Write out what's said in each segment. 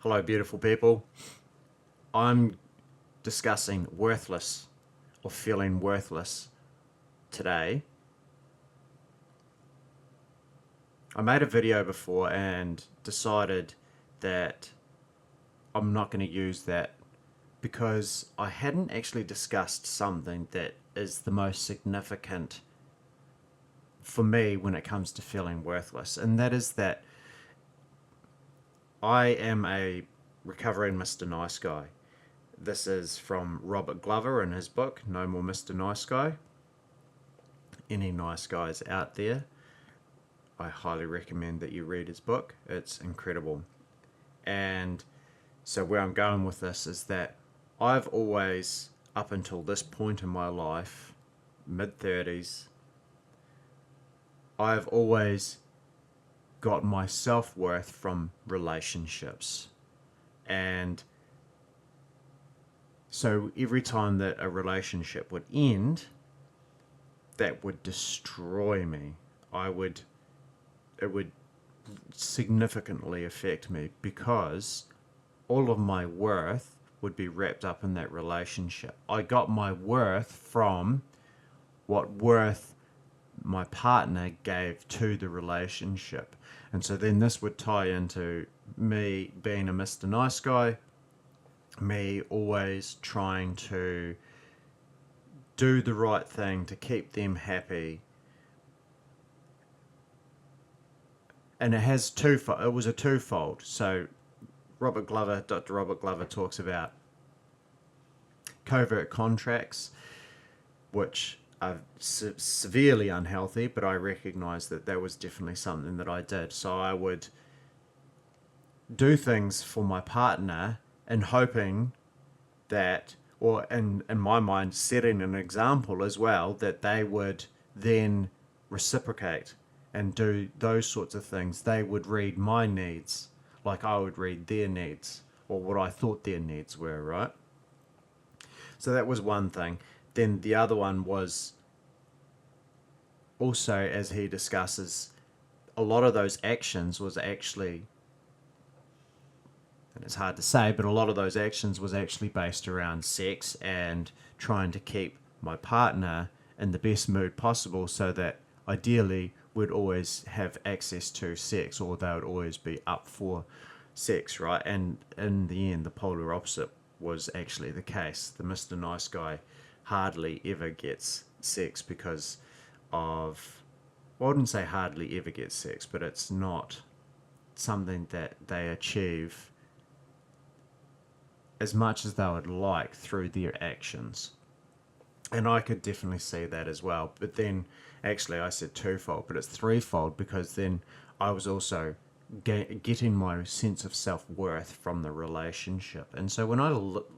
Hello, beautiful people. I'm discussing worthless or feeling worthless today. I made a video before and decided that I'm not going to use that because I hadn't actually discussed something that is the most significant for me when it comes to feeling worthless, and that is that I am a recovering Mr. Nice Guy. This is from Robert Glover in his book, No More Mr. Nice Guy. Any nice guys out there, I highly recommend that you read his book. It's incredible. And so where I'm going with this is that I've always, up until this point in my life, mid-30s, I've always got my self-worth from relationships. And so every time that a relationship would end, that would destroy me. It would significantly affect me because all of my worth would be wrapped up in that relationship. I got my worth from what worth my partner gave to the relationship. And so then this would tie into me being a Mr. Nice Guy, me always trying to do the right thing to keep them happy. And it was a twofold. So Dr. Robert Glover talks about covert contracts, which are severely unhealthy, but I recognize that was definitely something that I did. So I would do things for my partner and hoping that, or in my mind, setting an example as well, that they would then reciprocate and do those sorts of things. They would read my needs like I would read their needs, or what I thought their needs were, right? So that was one thing. Then the other one was also, as he discusses, a lot of those actions was actually, and it's hard to say, but a lot of those actions was actually based around sex and trying to keep my partner in the best mood possible so that ideally we'd always have access to sex, or they would always be up for sex, right? And in the end, the polar opposite was actually the case. The Mr. Nice Guy hardly ever gets sex because of, well, I wouldn't say hardly ever gets sex, but it's not something that they achieve as much as they would like through their actions. And I could definitely see that as well. But then, actually, I said twofold, but it's threefold because then I was also getting my sense of self-worth from the relationship. And so when I look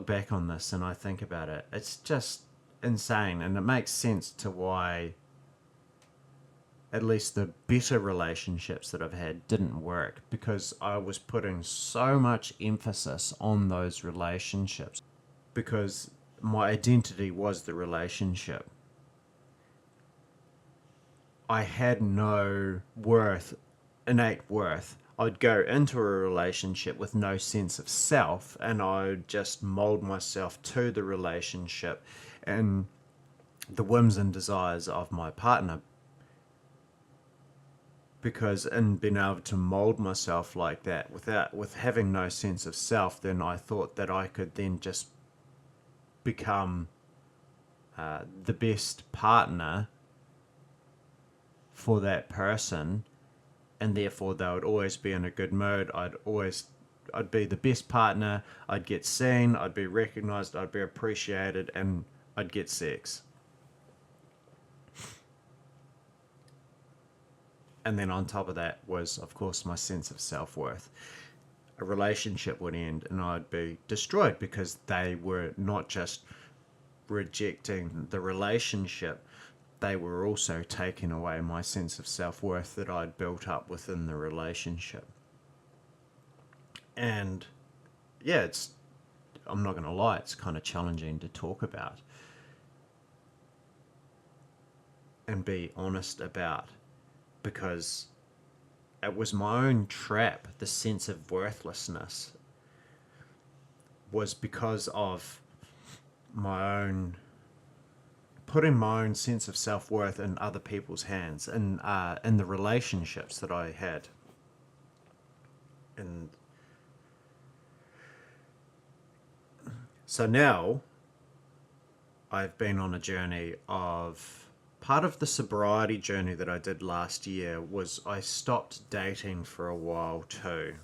back on this and I think about it, it's just insane, and it makes sense to why at least the better relationships that I've had didn't work, because I was putting so much emphasis on those relationships because my identity was the relationship. I had no innate worth. I'd go into a relationship with no sense of self, and I'd just mold myself to the relationship and the whims and desires of my partner. Because in being able to mold myself like that with having no sense of self, then I thought that I could then just become the best partner for that person, and therefore they would always be in a good mood. I'd be the best partner, I'd get seen, I'd be recognized, I'd be appreciated, and I'd get sex. And then on top of that was, of course, my sense of self-worth. A relationship would end and I'd be destroyed because they were not just rejecting the relationship, they were also taking away my sense of self-worth that I'd built up within the relationship. And yeah, I'm not going to lie, it's kind of challenging to talk about and be honest about, because it was my own trap. The sense of worthlessness was because of my own putting my own sense of self-worth in other people's hands, and in the relationships that I had. And so now I've been on a journey of, part of the sobriety journey that I did last year was I stopped dating for a while too,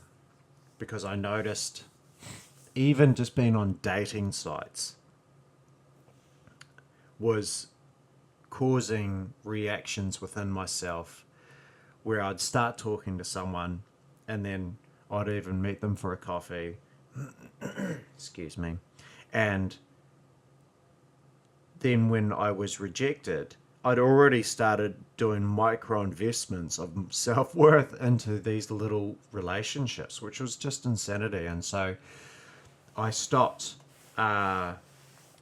because I noticed even just being on dating sites was causing reactions within myself where I'd start talking to someone and then I'd even meet them for a coffee. Excuse me. And then when I was rejected, I'd already started doing micro investments of self-worth into these little relationships, which was just insanity. And so I stopped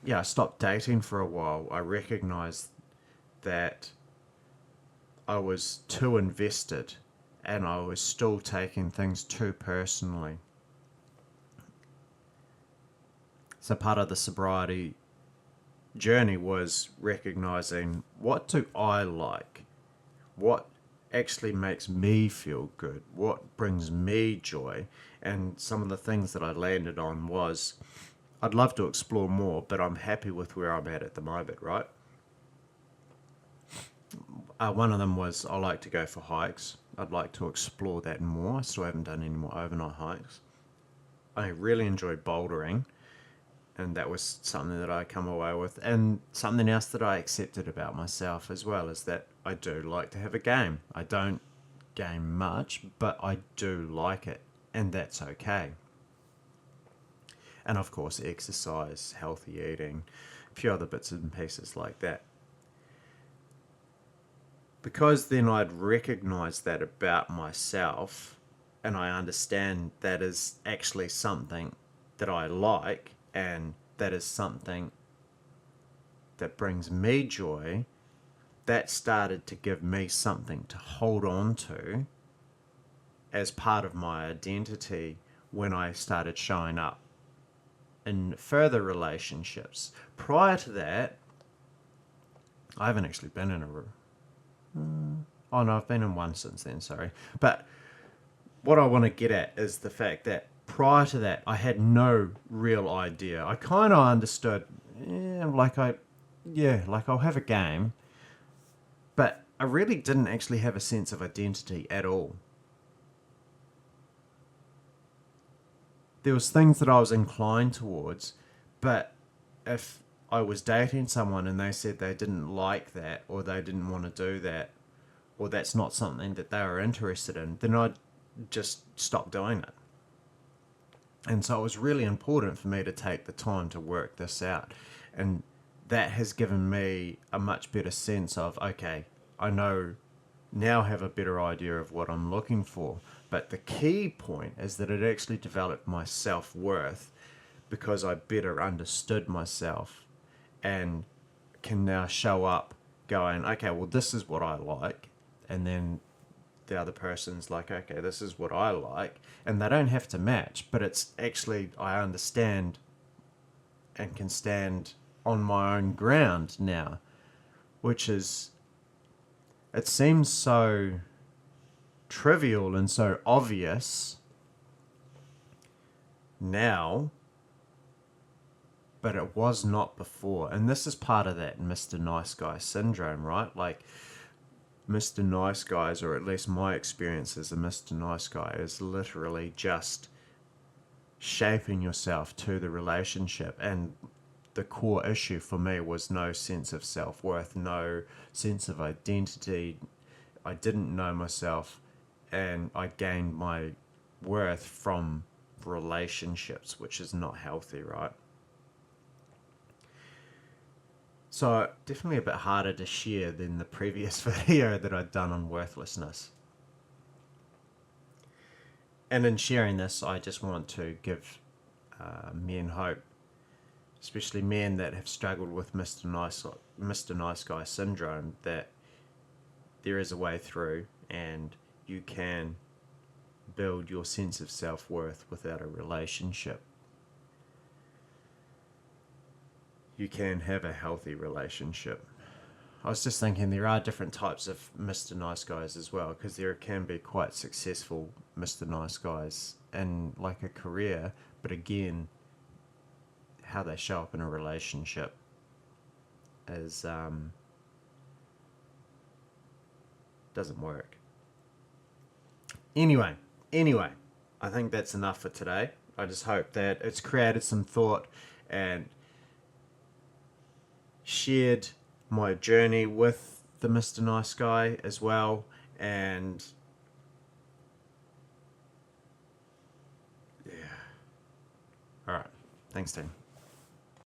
I stopped dating for a while. I recognized that I was too invested and I was still taking things too personally. So part of the sobriety journey was recognizing, what do I like? What actually makes me feel good? What brings me joy? And some of the things that I landed on was, I'd love to explore more, but I'm happy with where I'm at the moment, right? One of them was, I like to go for hikes. I'd like to explore that more. I still haven't done any more overnight hikes. I really enjoy bouldering, and that was something that I come away with. And something else that I accepted about myself as well is that I do like to have a game. I don't game much, but I do like it, and that's okay. And of course, exercise, healthy eating, a few other bits and pieces like that. Because then I'd recognize that about myself, and I understand that is actually something that I like, and that is something that brings me joy, that started to give me something to hold on to as part of my identity when I started showing up in further relationships. Prior to that, I haven't actually been in a oh no, I've been in one since then, sorry. But what I want to get at is the fact that prior to that, I had no real idea. I kind of understood, like I'll have a game, but I really didn't actually have a sense of identity at all. There was things that I was inclined towards, but if I was dating someone and they said they didn't like that, or they didn't want to do that, or that's not something that they were interested in, then I'd just stop doing it. And so it was really important for me to take the time to work this out. And that has given me a much better sense of, okay, I now have a better idea of what I'm looking for. But the key point is that it actually developed my self-worth because I better understood myself and can now show up going, okay, well, this is what I like. And then the other person's like, okay, this is what I like. And they don't have to match, but it's actually, I understand and can stand on my own ground now, which is, it seems so trivial and so obvious now, but it was not before. And this is part of that Mr. Nice Guy syndrome, right? Like, Mr. Nice Guys, or at least my experience as a Mr. Nice Guy, is literally just shaping yourself to the relationship. And the core issue for me was no sense of self-worth, no sense of identity. I didn't know myself, and I gained my worth from relationships, which is not healthy, right? So definitely a bit harder to share than the previous video that I'd done on worthlessness. And in sharing this, I just want to give men hope, especially men that have struggled with Mr. Nice Guy syndrome, that there is a way through, and you can build your sense of self-worth without a relationship. You can have a healthy relationship. I was just thinking there are different types of Mr. Nice Guys as well, because there can be quite successful Mr. Nice Guys in like a career, but again, how they show up in a relationship is doesn't work. Anyway, I think that's enough for today. I just hope that it's created some thought and shared my journey with the Mr. Nice Guy as well. And yeah. All right. Thanks, team.